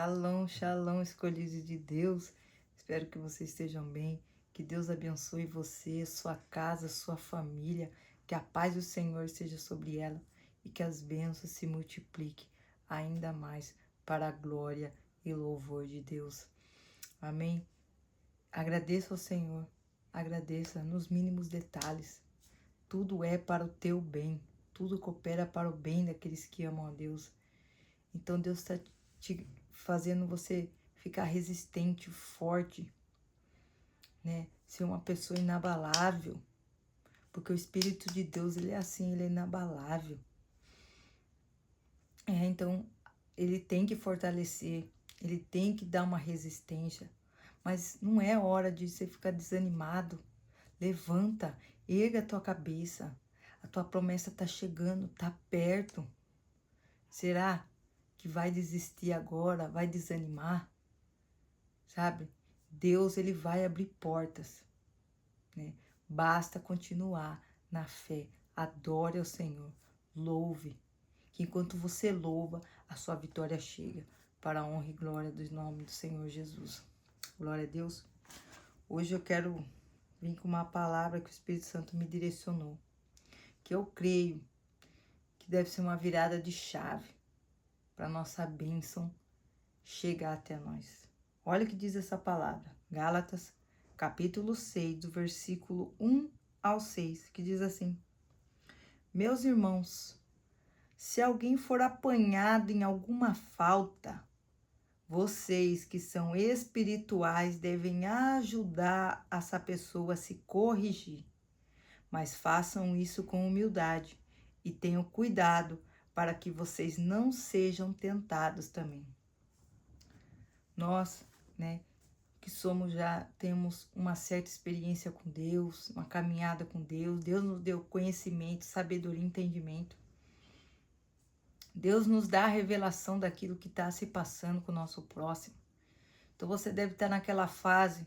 Shalom, shalom, escolhidos de Deus. Espero que vocês estejam bem. Que Deus abençoe você, sua casa, sua família. Que a paz do Senhor esteja sobre ela e que as bênçãos se multipliquem ainda mais para a glória e louvor de Deus. Amém? Agradeça ao Senhor. Agradeça nos mínimos detalhes. Tudo é para o teu bem. Tudo coopera para o bem daqueles que amam a Deus. Então Deus está te fazendo você ficar resistente, forte, né? Ser uma pessoa inabalável. Porque o Espírito de Deus, ele é assim, ele é inabalável. Então, ele tem que fortalecer, ele tem que dar uma resistência. Mas não é hora de você ficar desanimado. Levanta, erga a tua cabeça. A tua promessa está chegando, está perto. Será que vai desistir agora, vai desanimar? Sabe? Deus, ele vai abrir portas, né? Basta continuar na fé. Adore ao Senhor. Louve. Que enquanto você louva, a sua vitória chega. Para a honra e glória do nome do Senhor Jesus. Glória a Deus. Hoje eu quero vir com uma palavra que o Espírito Santo me direcionou. Que eu creio que deve ser uma virada de chave para a nossa bênção chegar até nós. Olha o que diz essa palavra. Gálatas, capítulo 6, do versículo 1 ao 6, que diz assim: Meus irmãos, se alguém for apanhado em alguma falta, vocês que são espirituais devem ajudar essa pessoa a se corrigir. Mas façam isso com humildade e tenham cuidado para que vocês não sejam tentados também. Nós, né, que temos uma certa experiência com Deus, uma caminhada com Deus. Deus nos deu conhecimento, sabedoria, entendimento. Deus nos dá a revelação daquilo que está se passando com o nosso próximo. Então você deve estar naquela fase,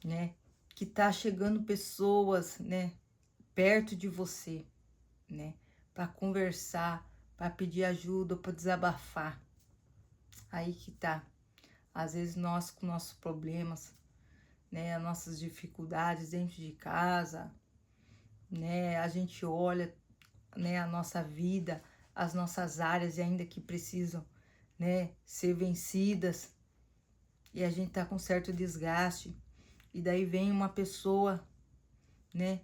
né, que está chegando pessoas, né, perto de você, né, para conversar, para pedir ajuda, para desabafar. Aí que tá. Às vezes nós com nossos problemas, né, as nossas dificuldades dentro de casa, né, a gente olha, né, a nossa vida, as nossas áreas ainda que precisam, né, ser vencidas, e a gente tá com certo desgaste, e daí vem uma pessoa, né,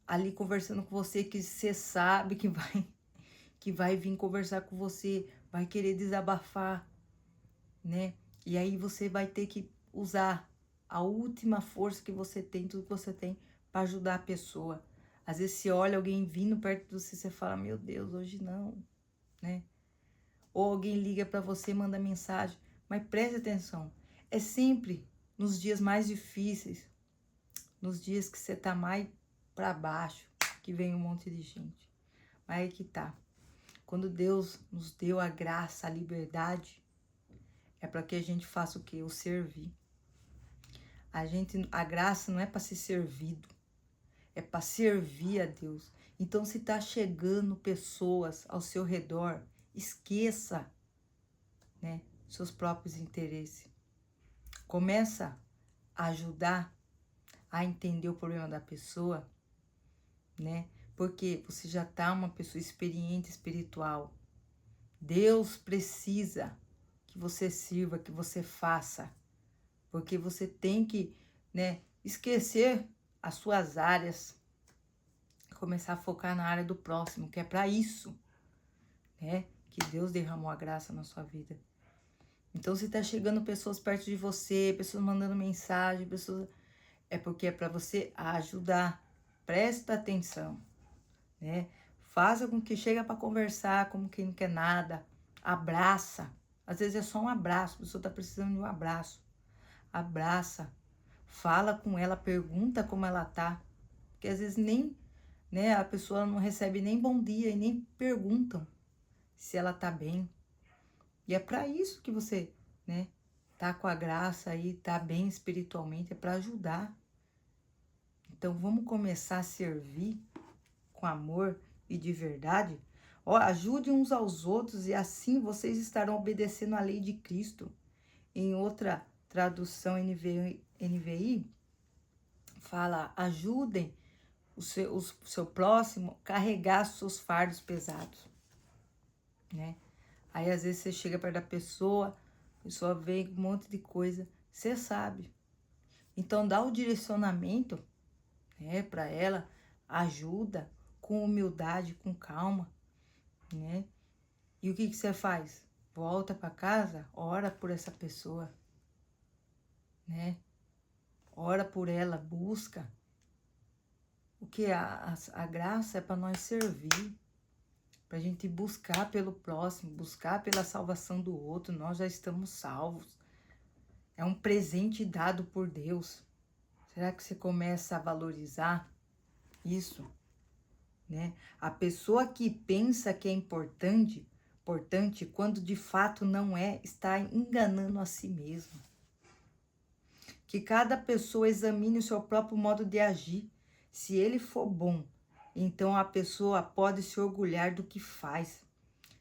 ali conversando com você que você sabe que vai vir conversar com você, vai querer desabafar, né? E aí você vai ter que usar a última força que você tem, tudo que você tem, para ajudar a pessoa. Às vezes você olha alguém vindo perto de você, você fala, meu Deus, hoje não, né? Ou alguém liga para você, manda mensagem, mas preste atenção, é sempre nos dias mais difíceis, nos dias que você tá mais para baixo, que vem um monte de gente. Mas aí que tá. Quando Deus nos deu a graça, a liberdade, é para que a gente faça o quê? O servir. A graça não é para ser servido, é para servir a Deus. Então, se tá chegando pessoas ao seu redor, esqueça, né, seus próprios interesses. Começa a ajudar a entender o problema da pessoa, né? Porque você já tá uma pessoa experiente, espiritual. Deus precisa que você sirva, que você faça. Porque você tem que, né, esquecer as suas áreas, começar a focar na área do próximo, que é para isso, né, que Deus derramou a graça na sua vida. Então, se tá chegando pessoas perto de você, pessoas mandando mensagem, é porque é para você ajudar. Presta atenção, né? Faça com que chegue para conversar, como quem não quer nada. Abraça. Às vezes é só um abraço, a pessoa tá precisando de um abraço. Abraça, fala com ela, pergunta como ela tá, porque às vezes nem, né, a pessoa não recebe nem bom dia e nem perguntam se ela tá bem. E é para isso que você, né, tá com a graça aí, tá bem espiritualmente, é para ajudar. Então vamos começar a servir com amor e de verdade. Ó, ajude uns aos outros e assim vocês estarão obedecendo a lei de Cristo. em outra tradução NVI fala, ajudem o seu próximo a carregar seus fardos pesados, né? Aí às vezes você chega perto da pessoa, a pessoa vem com um monte de coisa, você sabe. Então dá o direcionamento, né, para ela, ajuda com humildade, com calma, né? E o que você faz? Volta para casa, ora por essa pessoa, né? Ora por ela, busca. Porque a graça é para nós servir, para a gente buscar pelo próximo, buscar pela salvação do outro. Nós já estamos salvos. É um presente dado por Deus. Será que você começa a valorizar isso? Né? A pessoa que pensa que é importante, quando de fato não é, está enganando a si mesma. Que cada pessoa examine o seu próprio modo de agir. Se ele for bom, então a pessoa pode se orgulhar do que faz,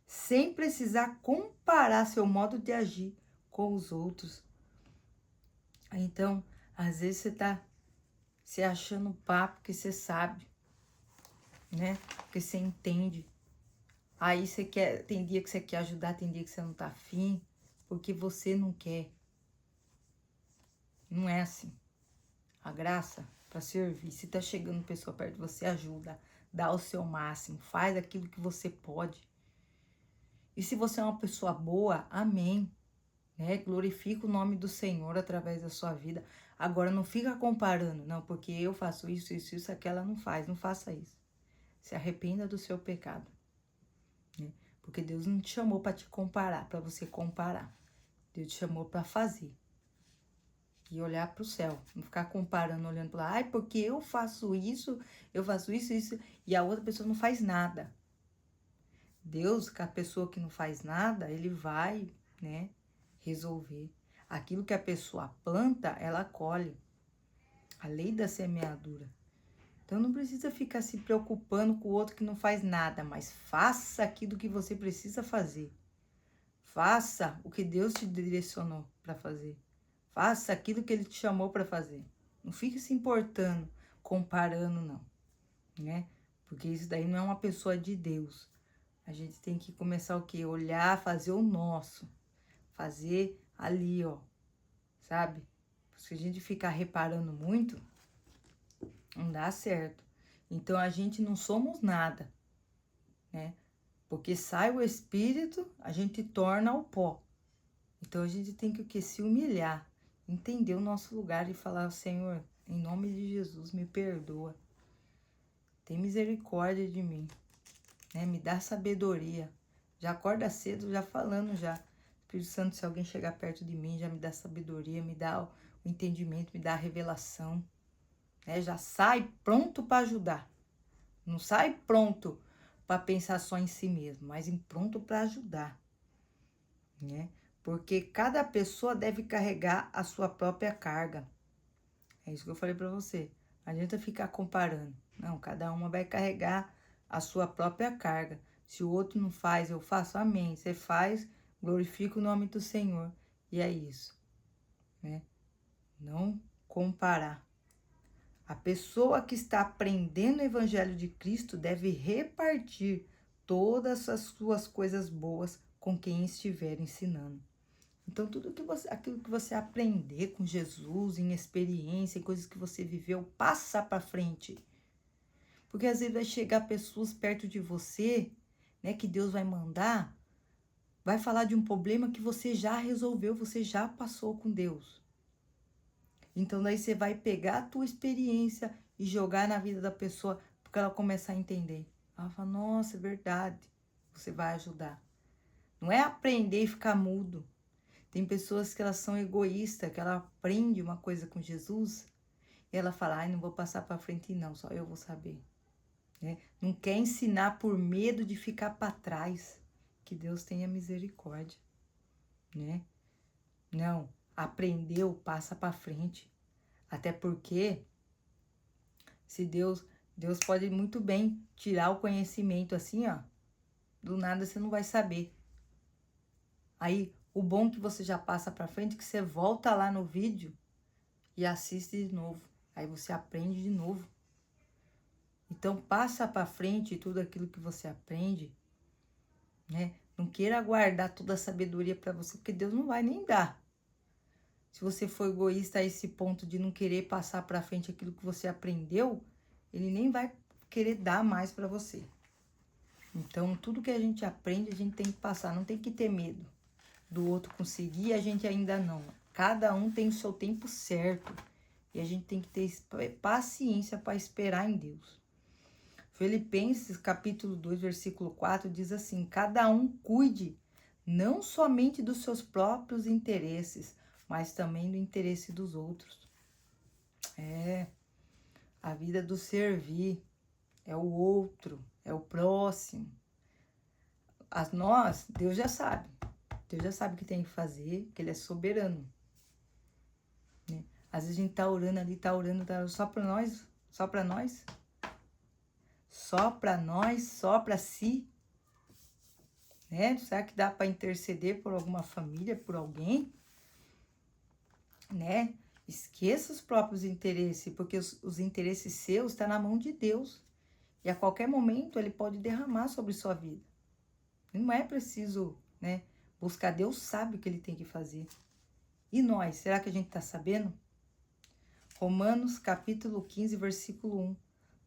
sem precisar comparar seu modo de agir com os outros. Então, às vezes você está se achando papo que você sabe, né? Que você entende. Aí você quer, tem dia que você quer ajudar, tem dia que você não tá afim, porque você não quer. Não é assim. A graça para servir. Se tá chegando pessoa perto de você, ajuda, dá o seu máximo, faz aquilo que você pode. E se você é uma pessoa boa, amém. Né? Glorifica o nome do Senhor através da sua vida. Agora não fica comparando, não, porque eu faço isso, aquela não faz. Não faça isso. Se arrependa do seu pecado. Né? Porque Deus não te chamou para te comparar, para você comparar. Deus te chamou para fazer. E olhar para o céu, não ficar comparando, olhando para lá, ai, porque eu faço isso, isso, e a outra pessoa não faz nada. Deus, com a pessoa que não faz nada, ele vai, né, resolver. Aquilo que a pessoa planta, ela colhe. A lei da semeadura. Então não precisa ficar se preocupando com o outro que não faz nada, mas faça aquilo que você precisa fazer. Faça o que Deus te direcionou para fazer. Faça aquilo que ele te chamou para fazer. Não fique se importando, comparando, não. Né? Porque isso daí não é uma pessoa de Deus. A gente tem que começar o quê? Olhar, fazer o nosso. Fazer ali, ó. Sabe? Se a gente ficar reparando muito, não dá certo. Então, a gente não somos nada. Né? Porque sai o espírito, a gente torna o pó. Então, a gente tem que o quê? Se humilhar. Entender o nosso lugar e falar, Senhor, em nome de Jesus, me perdoa. Tem misericórdia de mim. Né? Me dá sabedoria. Já acorda cedo, já falando já. Espírito Santo, se alguém chegar perto de mim, já me dá sabedoria, me dá o entendimento, me dá a revelação. Né? Já sai pronto para ajudar. Não sai pronto para pensar só em si mesmo, mas pronto para ajudar. Né? Porque cada pessoa deve carregar a sua própria carga. É isso que eu falei para você. Não adianta ficar comparando. Não, cada uma vai carregar a sua própria carga. Se o outro não faz, eu faço, amém. Você faz, glorifica o nome do Senhor. E é isso. Né? Não comparar. A pessoa que está aprendendo o Evangelho de Cristo deve repartir todas as suas coisas boas com quem estiver ensinando. Então, aquilo que você aprender com Jesus, em experiência, em coisas que você viveu, passa para frente. Porque às vezes vai chegar pessoas perto de você, né, que Deus vai mandar, vai falar de um problema que você já resolveu, você já passou com Deus. Então, daí você vai pegar a tua experiência e jogar na vida da pessoa, porque ela começa a entender. Ela fala, nossa, é verdade. Você vai ajudar. Não é aprender e ficar mudo. Tem pessoas que elas são egoístas, que ela aprende uma coisa com Jesus e ela fala, ai, não vou passar para frente não, só eu vou saber. Né? Não quer ensinar por medo de ficar para trás. Que Deus tenha misericórdia. Né? Não, aprendeu, passa para frente. Até porque se Deus pode muito bem tirar o conhecimento assim, ó. Do nada você não vai saber. Aí O bom é que você já passa para frente, que você volta lá no vídeo e assiste de novo. Aí você aprende de novo. Então passa para frente tudo aquilo que você aprende, né? Não queira guardar toda a sabedoria para você, porque Deus não vai nem dar. Se você for egoísta a esse ponto de não querer passar para frente aquilo que você aprendeu, ele nem vai querer dar mais para você. Então, tudo que a gente aprende, a gente tem que passar, não tem que ter medo do outro conseguir e a gente ainda não. Cada um tem o seu tempo certo e a gente tem que ter paciência para esperar em Deus. Filipenses capítulo 2, versículo 4 diz assim: cada um cuide não somente dos seus próprios interesses, mas também do interesse dos outros. A vida do servir é o outro, é o próximo. Nós, Deus já sabe. Deus já sabe o que tem que fazer, que Ele é soberano. Né? Às vezes a gente tá orando ali, tá orando só para nós, só para nós. Só para nós, só para si. Né? Será que dá para interceder por alguma família, por alguém? Né? Esqueça os próprios interesses, porque os interesses seus estão na mão de Deus. E a qualquer momento Ele pode derramar sobre sua vida. Não é preciso, né, buscar. Deus sabe o que Ele tem que fazer. E nós, será que a gente está sabendo? Romanos capítulo 15, versículo 1.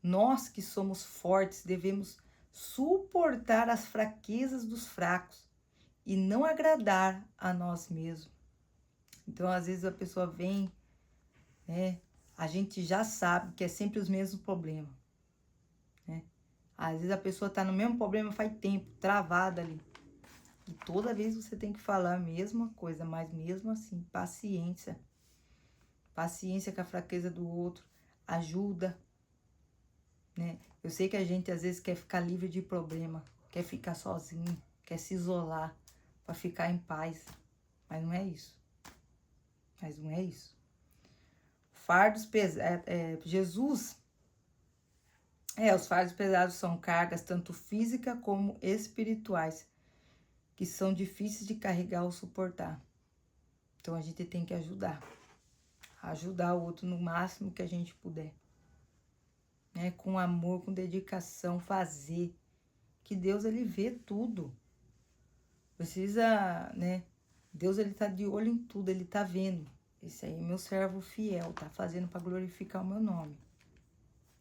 Nós que somos fortes devemos suportar as fraquezas dos fracos e não agradar a nós mesmos. Então, às vezes a pessoa vem, né? A gente já sabe que é sempre os mesmos problemas, né? Às vezes a pessoa tá no mesmo problema faz tempo, travada ali. E toda vez você tem que falar a mesma coisa, mas mesmo assim, paciência. Paciência com a fraqueza do outro, ajuda, né? Eu sei que a gente às vezes quer ficar livre de problema, quer ficar sozinho, quer se isolar para ficar em paz, mas não é isso. Mas não é isso. Fardos pesados, Jesus, os fardos pesados são cargas tanto físicas como espirituais, que são difíceis de carregar ou suportar. Então a gente tem que ajudar o outro no máximo que a gente puder. Né? Com amor, com dedicação, fazer. Que Deus, Ele vê tudo. Precisa, né? Deus, Ele tá de olho em tudo, Ele tá vendo. Esse aí é meu servo fiel, tá fazendo para glorificar o meu nome.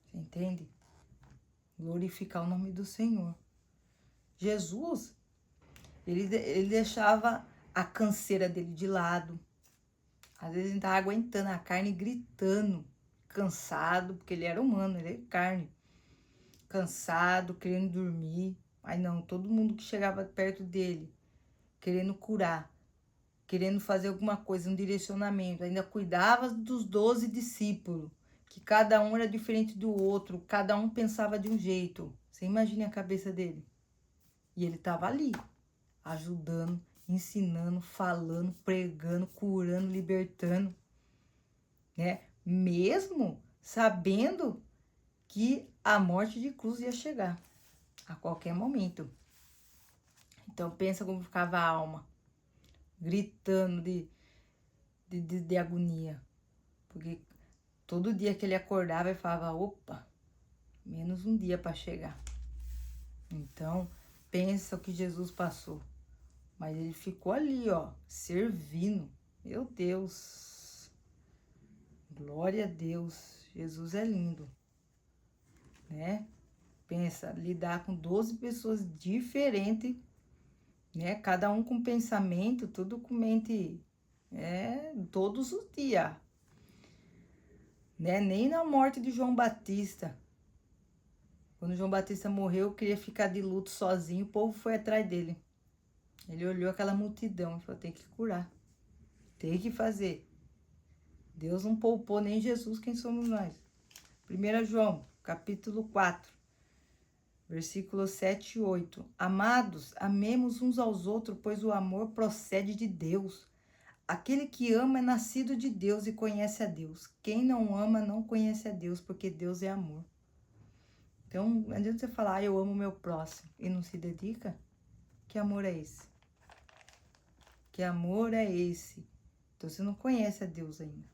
Você entende? Glorificar o nome do Senhor. Jesus, ele deixava a canseira dele de lado. Às vezes ele estava aguentando a carne, gritando, cansado, porque ele era humano, ele era carne. Cansado, querendo dormir. Mas não, todo mundo que chegava perto dele, querendo curar, querendo fazer alguma coisa, um direcionamento. Ainda cuidava dos 12 discípulos, que cada um era diferente do outro, cada um pensava de um jeito. Você imagina a cabeça dele. E ele estava ali, ajudando, ensinando, falando, pregando, curando, libertando, né? Mesmo sabendo que a morte de cruz ia chegar a qualquer momento. Então pensa como ficava a alma, gritando de agonia. Porque todo dia que ele acordava ele falava, opa, menos um dia para chegar. Então pensa o que Jesus passou. Mas ele ficou ali, ó, servindo. Meu Deus. Glória a Deus. Jesus é lindo. Né? Pensa, lidar com 12 pessoas diferentes, né? Cada um com pensamento, tudo com mente, todos os dias. Né? Nem na morte de João Batista. Quando João Batista morreu, queria ficar de luto sozinho, o povo foi atrás dele. Ele olhou aquela multidão e falou, tem que curar, tem que fazer. Deus não poupou nem Jesus, quem somos nós? 1 João, capítulo 4, versículos 7 e 8. Amados, amemos uns aos outros, pois o amor procede de Deus. Aquele que ama é nascido de Deus e conhece a Deus. Quem não ama não conhece a Deus, porque Deus é amor. Então, não adianta você falar, eu amo o meu próximo, e não se dedica? Que amor é esse? Que amor é esse? Então você não conhece a Deus ainda.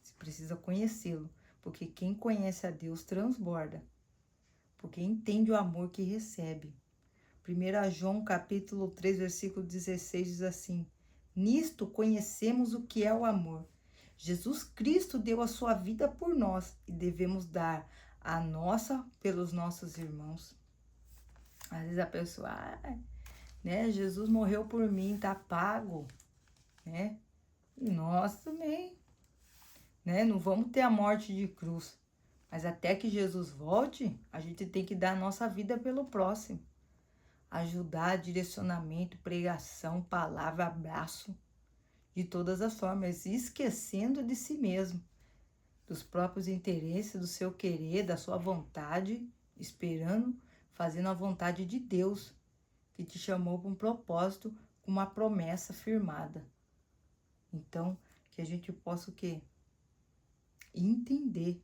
Você precisa conhecê-lo. Porque quem conhece a Deus transborda. Porque entende o amor que recebe. 1 João capítulo 3, versículo 16 diz assim: nisto conhecemos o que é o amor. Jesus Cristo deu a sua vida por nós e devemos dar a nossa pelos nossos irmãos. Às vezes a pessoa, né, Jesus morreu por mim, tá pago, né? E nós também, né? Não vamos ter a morte de cruz. Mas até que Jesus volte, a gente tem que dar a nossa vida pelo próximo. Ajudar, direcionamento, pregação, palavra, abraço, de todas as formas, esquecendo de si mesmo, dos próprios interesses, do seu querer, da sua vontade, esperando, fazendo a vontade de Deus, que te chamou para um propósito, com uma promessa firmada. Então, que a gente possa o quê? Entender,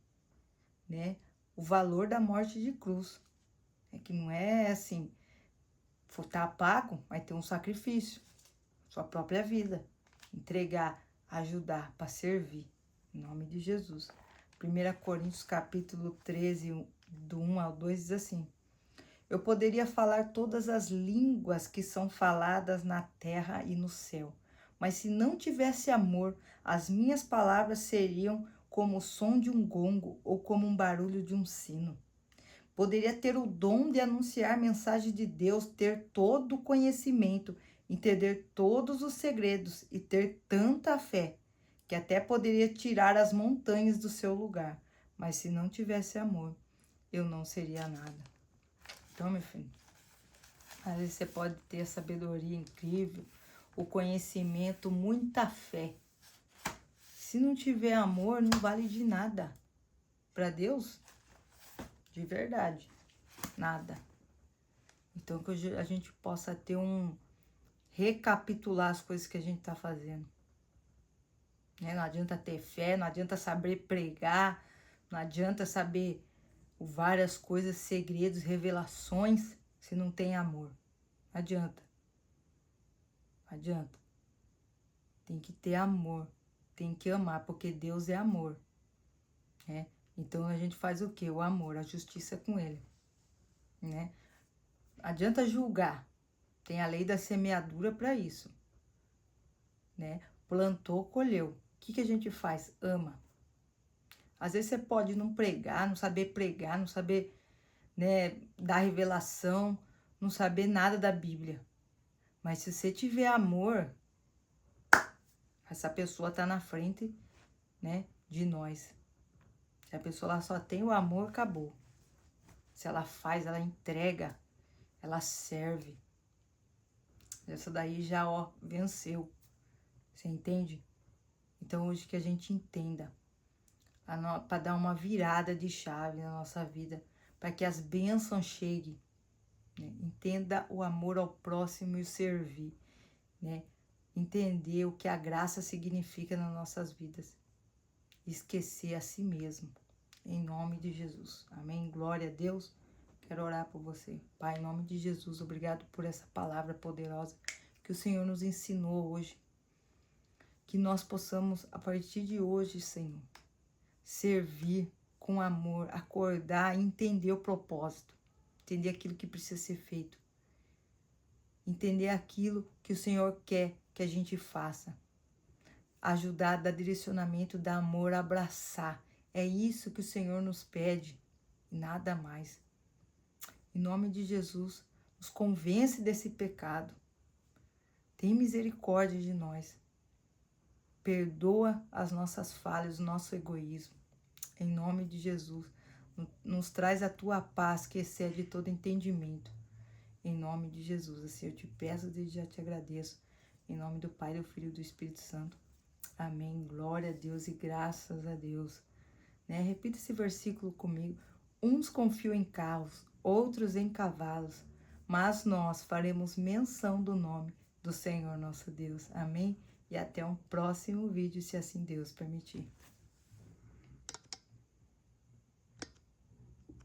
né, o valor da morte de cruz. É que não é assim, for tá pago, vai ter um sacrifício, sua própria vida, entregar, ajudar, para servir, em nome de Jesus. 1 Coríntios capítulo 13, do 1 ao 2 diz assim: eu poderia falar todas as línguas que são faladas na terra e no céu, mas se não tivesse amor, as minhas palavras seriam como o som de um gongo ou como um barulho de um sino. Poderia ter o dom de anunciar a mensagem de Deus, ter todo o conhecimento, entender todos os segredos e ter tanta fé, que até poderia tirar as montanhas do seu lugar. Mas se não tivesse amor, eu não seria nada. Então, meu filho, às vezes você pode ter a sabedoria incrível, o conhecimento, muita fé. Se não tiver amor, não vale de nada. Para Deus, de verdade, nada. Então, que a gente possa ter recapitular as coisas que a gente está fazendo. Né? Não adianta ter fé, não adianta saber pregar, não adianta saber várias coisas, segredos, revelações, se não tem amor. Não adianta. Não adianta. Tem que ter amor, tem que amar, porque Deus é amor. Né? Então a gente faz o quê? O amor, a justiça com Ele. Né? Adianta julgar. Tem a lei da semeadura para isso. Né? Plantou, colheu. O que a gente faz? Ama. Às vezes você pode não pregar, não saber pregar, não saber, né, dar revelação, não saber nada da Bíblia. Mas se você tiver amor, essa pessoa está na frente, né, de nós. Se a pessoa lá só tem o amor, acabou. Se ela faz, ela entrega, ela serve. Essa daí já, venceu. Você entende? Então, hoje que a gente entenda, para dar uma virada de chave na nossa vida, para que as bênçãos cheguem. Né? Entenda o amor ao próximo e o servir. Né? Entender o que a graça significa nas nossas vidas. Esquecer a si mesmo. Em nome de Jesus. Amém? Glória a Deus. Quero orar por você. Pai, em nome de Jesus, obrigado por essa palavra poderosa que o Senhor nos ensinou hoje. Que nós possamos, a partir de hoje, Senhor, servir com amor, acordar e entender o propósito. Entender aquilo que precisa ser feito. Entender aquilo que o Senhor quer que a gente faça. Ajudar, dar direcionamento, dar amor, abraçar. É isso que o Senhor nos pede. Nada mais. Em nome de Jesus, nos convence desse pecado. Tem misericórdia de nós. Perdoa as nossas falhas, o nosso egoísmo. Em nome de Jesus, nos traz a tua paz que excede todo entendimento. Em nome de Jesus, assim eu te peço e já te agradeço. Em nome do Pai, do Filho e do Espírito Santo. Amém. Glória a Deus e graças a Deus. Né? Repita esse versículo comigo. Uns confiam em carros, outros em cavalos, mas nós faremos menção do nome do Senhor nosso Deus. Amém? E até um próximo vídeo, se assim Deus permitir.